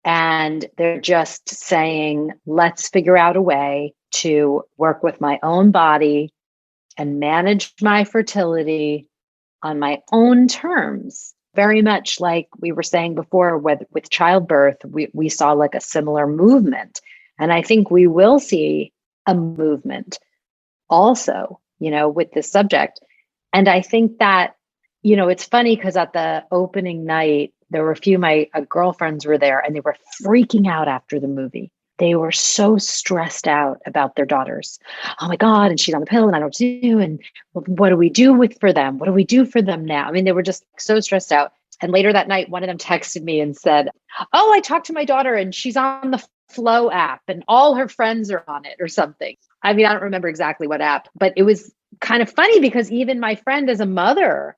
S2: and they're just saying, let's figure out a way to work with my own body and manage my fertility on my own terms. Very much like we were saying before with childbirth, we saw like a similar movement. And I think we will see a movement also, with this subject. And I think that, it's funny because at the opening night, there were a few of my girlfriends were there and they were freaking out after the movie. They were so stressed out about their daughters. Oh my God, and she's on the pill and I don't know what to do. And what do we do for them? What do we do for them now? I mean, they were just so stressed out. And later that night, one of them texted me and said, oh, I talked to my daughter and she's on the Flow app and all her friends are on it or something. I mean, I don't remember exactly what app, but it was kind of funny because even my friend as a mother,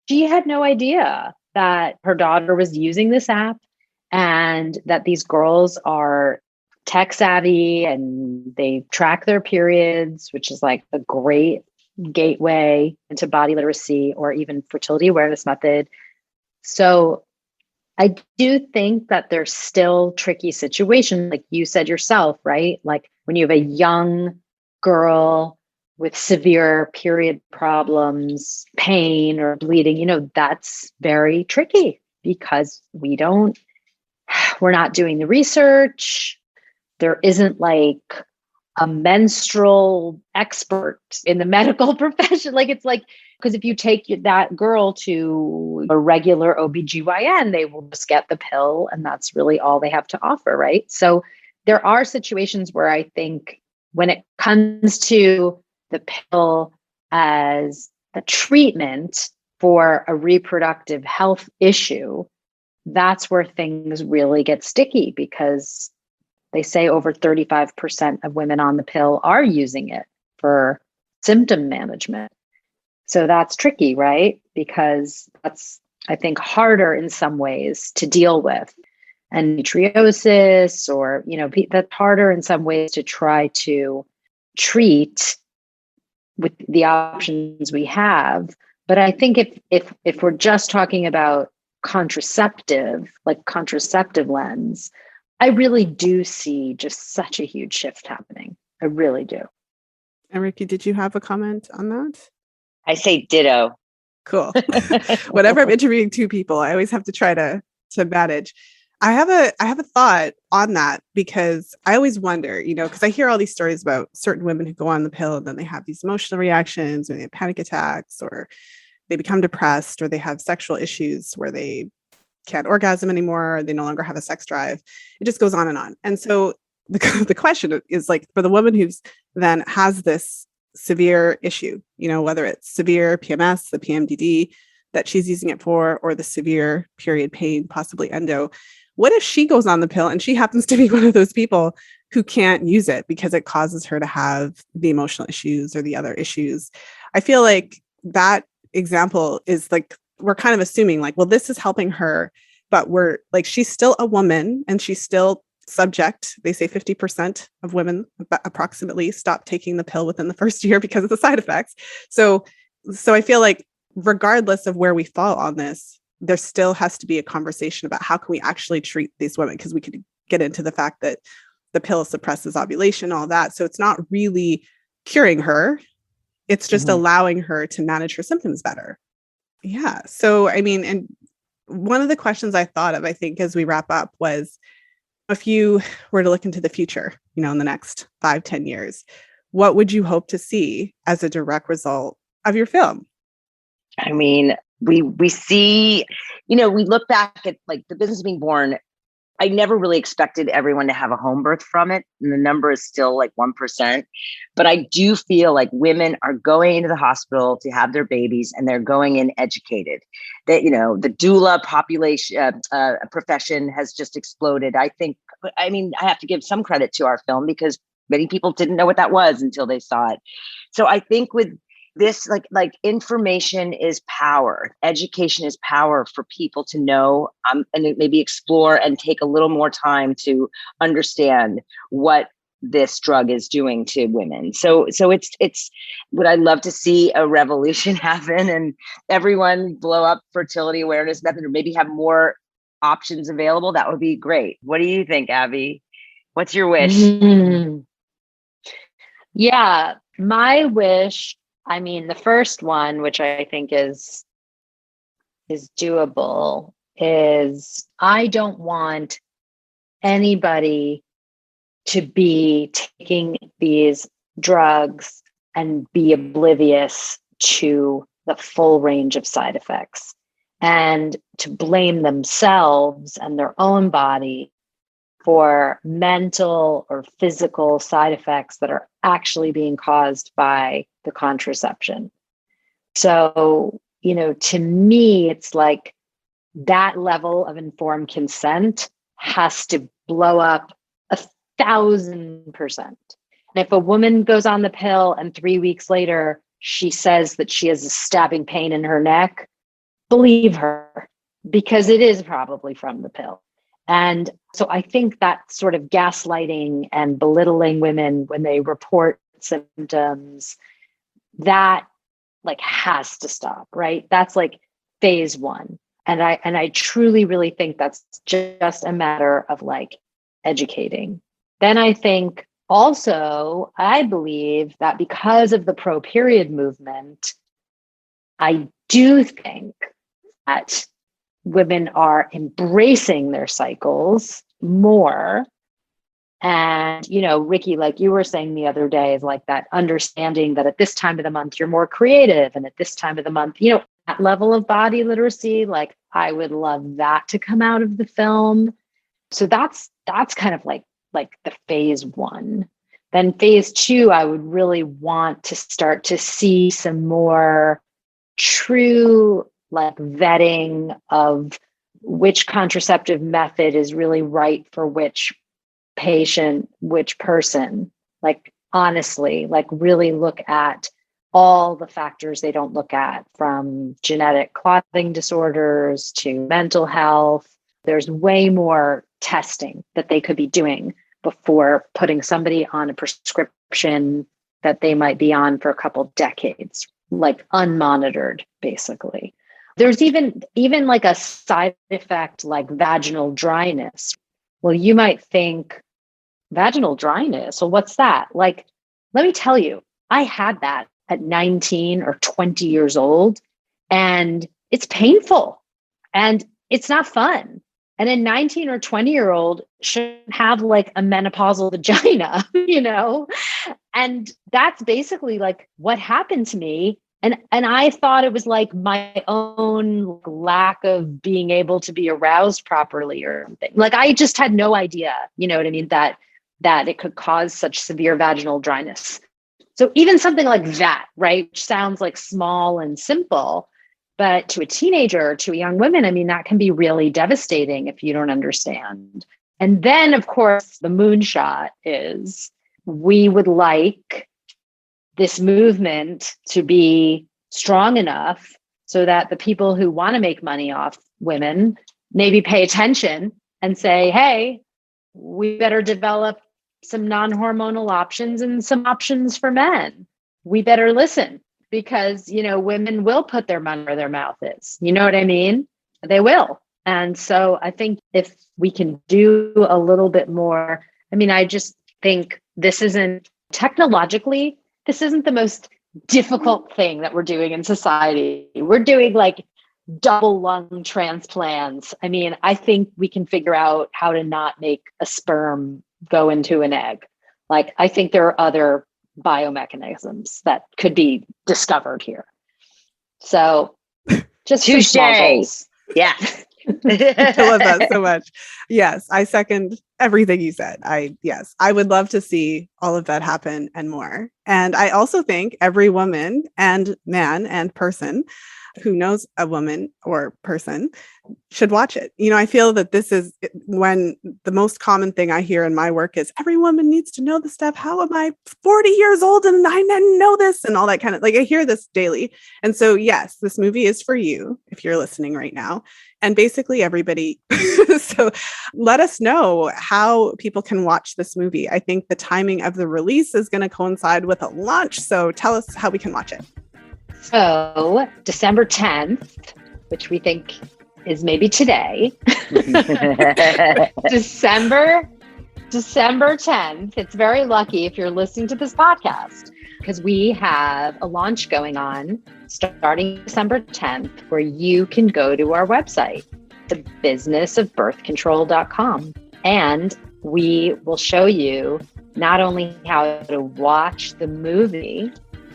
S2: she had no idea that her daughter was using this app and that these girls are tech savvy and they track their periods, which is like a great gateway into body literacy or even fertility awareness method. So I do think that there's still tricky situations, like you said yourself, right? Like when you have a young girl with severe period problems, pain or bleeding, that's very tricky. because we're not doing the research. There isn't like a menstrual expert in the medical profession. Like, it's like, because if you take that girl to a regular OBGYN, they will just get the pill and that's really all they have to offer, right? So there are situations where I think when it comes to the pill as a treatment for a reproductive health issue, that's where things really get sticky, because they say over 35% of women on the pill are using it for symptom management. So that's tricky, right? Because that's, I think, harder in some ways to deal with. Endometriosis, or, that's harder in some ways to try to treat with the options we have. But I think if we're just talking about contraceptive lens, I really do see just such a huge shift happening. I really do.
S1: And Ricki, did you have a comment on that?
S3: I say ditto.
S1: Cool. Whenever I'm interviewing two people, I always have to try to manage. I have a thought on that, because I always wonder, because I hear all these stories about certain women who go on the pill and then they have these emotional reactions, or they have panic attacks, or they become depressed, or they have sexual issues where they can't orgasm anymore, or they no longer have a sex drive. It just goes on and on. And so the question is, like, for the woman who's then has this severe issue, whether it's severe PMS, the PMDD that she's using it for, or the severe period pain, possibly endo. What if she goes on the pill and she happens to be one of those people who can't use it because it causes her to have the emotional issues or the other issues? I feel like that example is like, we're kind of assuming like, well, this is helping her, but we're like, she's still a woman and she's still subject. They say 50% of women approximately stop taking the pill within the first year because of the side effects. So I feel like regardless of where we fall on this, there still has to be a conversation about how can we actually treat these women, because we could get into the fact that the pill suppresses ovulation, all that. So it's not really curing her. It's just allowing her to manage her symptoms better. Yeah. So, I mean, and one of the questions I thought of, I think, as we wrap up was, if you were to look into the future, in the next 5-10 years, what would you hope to see as a direct result of your film?
S3: I mean, we see, we look back at like the business of being born. I never really expected everyone to have a home birth from it. And the number is still like 1%. But I do feel like women are going into the hospital to have their babies, and they're going in educated. That, the doula population profession has just exploded. I have to give some credit to our film, because many people didn't know what that was until they saw it. So I think with this, like information is power. Education is power for people to know, and maybe explore and take a little more time to understand what this drug is doing to women. So it's would I love to see a revolution happen and everyone blow up fertility awareness method, or maybe have more options available? That would be great. What do you think, Abby? What's your wish?
S2: Yeah, my wish, the first one, which I think is doable, is I don't want anybody to be taking these drugs and be oblivious to the full range of side effects, and to blame themselves and their own body for mental or physical side effects that are actually being caused by the contraception. So, to me, it's like that level of informed consent has to blow up 1,000%. And if a woman goes on the pill and 3 weeks later, she says that she has a stabbing pain in her neck, believe her, because it is probably from the pill. And so I think that sort of gaslighting and belittling women when they report symptoms, that like has to stop, right? That's like phase one. And I truly, really think that's just a matter of like educating. Then I think also, I believe that because of the pro-period movement, I do think that women are embracing their cycles more. And, Ricki, like you were saying the other day, is like that understanding that at this time of the month, you're more creative. And at this time of the month, that level of body literacy, like I would love that to come out of the film. So that's kind of like the phase one. Then phase two, I would really want to start to see some more true like vetting of which contraceptive method is really right for which patient, which person. Like honestly, like really look at all the factors they don't look at, from genetic clotting disorders to mental health. There's way more testing that they could be doing before putting somebody on a prescription that they might be on for a couple decades, like unmonitored, basically. There's even like a side effect like vaginal dryness. Well, you might think vaginal dryness. Well, what's that? Like, let me tell you, I had that at 19 or 20 years old, and it's painful and it's not fun. And a 19 or 20-year-old shouldn't have like a menopausal vagina, And that's basically like what happened to me. And I thought it was like my own lack of being able to be aroused properly or something. Like I just had no idea, you know what I mean, that it could cause such severe vaginal dryness. So even something like that, right, which sounds like small and simple, but to a teenager, to a young woman, I mean, that can be really devastating if you don't understand. And then, of course, the moonshot is we would like this movement to be strong enough so that the people who want to make money off women maybe pay attention and say, hey, we better develop some non-hormonal options and some options for men. We better listen because, women will put their money where their mouth is. You know what I mean? They will. And so I think if we can do a little bit more, I just think this isn't technologically, this isn't the most difficult thing that we're doing in society. We're doing like double lung transplants. I think we can figure out how to not make a sperm go into an egg. Like, I think there are other biomechanisms that could be discovered here. So just
S3: touche. Yeah.
S1: I love that so much. Yes, I second everything you said. I would love to see all of that happen and more. And I also think every woman and man and person who knows a woman or person should watch it. I feel that this is when the most common thing I hear in my work is every woman needs to know this stuff. How am I 40 years old and I didn't know this and all that kind of like, I hear this daily. And so, yes, this movie is for you if you're listening right now. And basically everybody. So let us know how people can watch this movie. I think the timing of the release is going to coincide with a launch. So tell us how we can watch it.
S2: So December 10th, which we think is maybe today, December 10th. It's very lucky if you're listening to this podcast because we have a launch going on starting December 10th where you can go to our website, thebusinessofbirthcontrol.com. And we will show you not only how to watch the movie,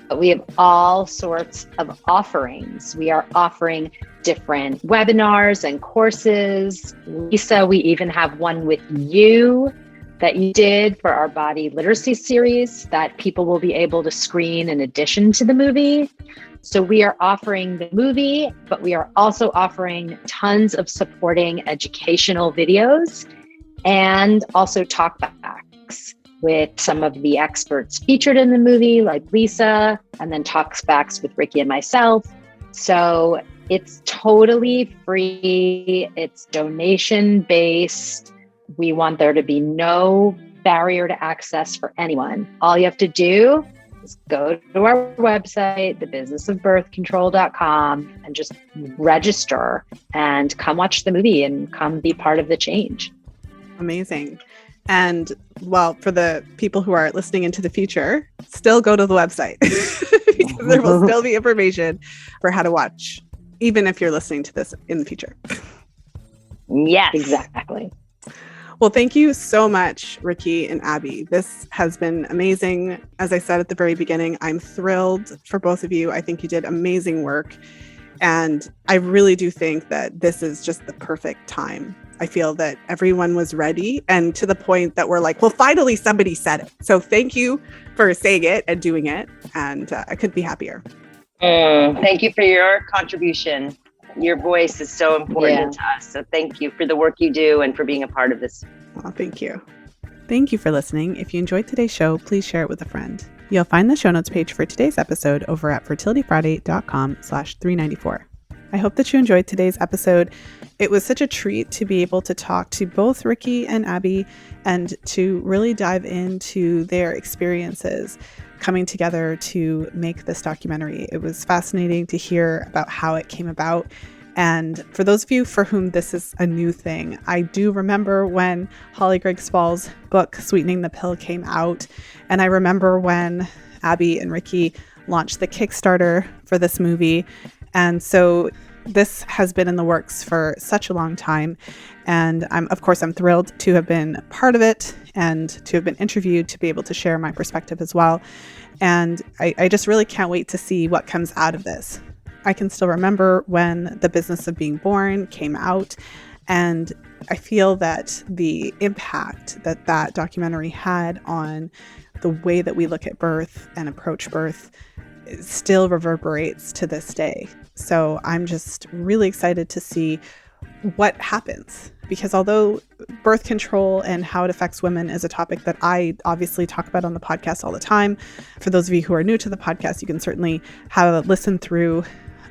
S2: but we have all sorts of offerings. We are offering different webinars and courses. Lisa, we even have one with you that you did for our body literacy series that people will be able to screen in addition to the movie. So we are offering the movie, but we are also offering tons of supporting educational videos and also talkbacks with some of the experts featured in the movie, like Lisa, and then talkbacks with Ricki and myself. So it's totally free. It's donation-based. We want there to be no barrier to access for anyone. All you have to do is go to our website, thebusinessofbirthcontrol.com, and just register and come watch the movie and come be part of the change.
S1: Amazing. And well, for the people who are listening into the future, still go to the website because there will still be information for how to watch, even if you're listening to this in the future.
S3: Yes.
S2: Exactly.
S1: Well, thank you so much, Ricki and Abby. This has been amazing. As I said at the very beginning, I'm thrilled for both of you. I think you did amazing work. And I really do think that this is just the perfect time. I feel that everyone was ready, and to the point that we're like, well, finally somebody said it. So thank you for saying it and doing it. And I couldn't be happier.
S3: Thank you for your contribution. Your voice is so important to us. So thank you for the work you do and for being a part of this.
S1: Oh, thank you. Thank you for listening. If you enjoyed today's show, please share it with a friend. You'll find the show notes page for today's episode over at fertilityfriday.com/394. I hope that you enjoyed today's episode. It was such a treat to be able to talk to both Ricki and Abby and to really dive into their experiences coming together to make this documentary. It was fascinating to hear about how it came about. And for those of you for whom this is a new thing, I do remember when Holly Grigg Spall's book, Sweetening the Pill, came out. And I remember when Abby and Ricki launched the Kickstarter for this movie. And so this has been in the works for such a long time. And I'm thrilled to have been part of it and to have been interviewed to be able to share my perspective as well. And I just really can't wait to see what comes out of this. I can still remember when The Business of Being Born came out, and I feel that the impact that that documentary had on the way that we look at birth and approach birth still reverberates to this day. So I'm just really excited to see what happens, because although birth control and how it affects women is a topic that I obviously talk about on the podcast all the time, for those of you who are new to the podcast, you can certainly have a listen through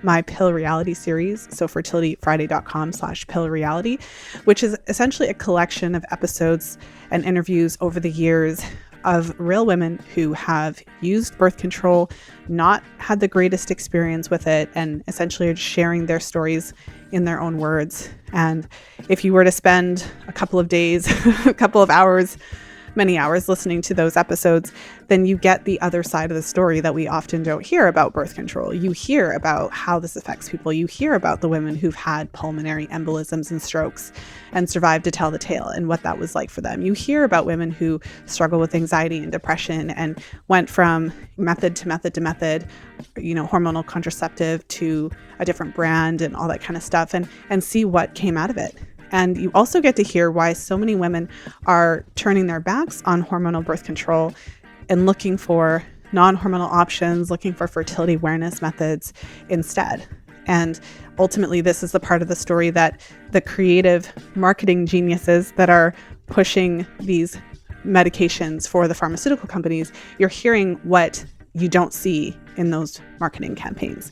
S1: my Pill Reality series, so fertilityfriday.com/Pill Reality, which is essentially a collection of episodes and interviews over the years of real women who have used birth control, not had the greatest experience with it, and essentially are sharing their stories in their own words. And if you were to spend a couple of days, a couple of hours, many hours listening to those episodes, then you get the other side of the story that we often don't hear about birth control. You hear about how this affects people. You hear about the women who've had pulmonary embolisms and strokes and survived to tell the tale and what that was like for them. You hear about women who struggle with anxiety and depression and went from method to method to method, hormonal contraceptive to a different brand and all that kind of stuff, and see what came out of it. And you also get to hear why so many women are turning their backs on hormonal birth control and looking for non-hormonal options, looking for fertility awareness methods instead. And ultimately, this is the part of the story that the creative marketing geniuses that are pushing these medications for the pharmaceutical companies, you're hearing what you don't see in those marketing campaigns.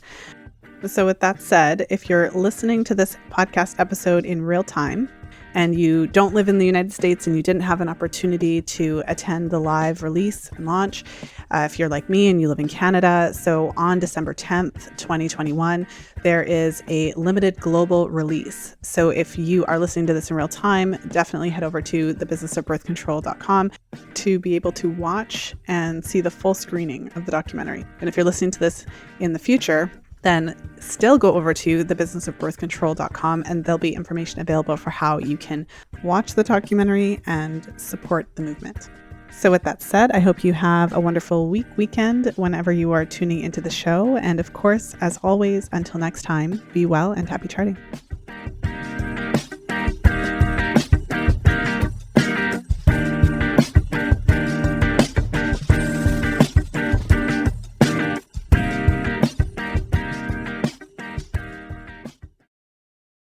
S1: So with that said, if you're listening to this podcast episode in real time and you don't live in the United States and you didn't have an opportunity to attend the live release and launch, if you're like me and you live in Canada, so on December 10th, 2021, there is a limited global release. So if you are listening to this in real time, definitely head over to thebusinessofbirthcontrol.com to be able to watch and see the full screening of the documentary. And if you're listening to this in the future, then still go over to thebusinessofbirthcontrol.com and there'll be information available for how you can watch the documentary and support the movement. So with that said, I hope you have a wonderful weekend whenever you are tuning into the show. And of course, as always, until next time, be well and happy charting.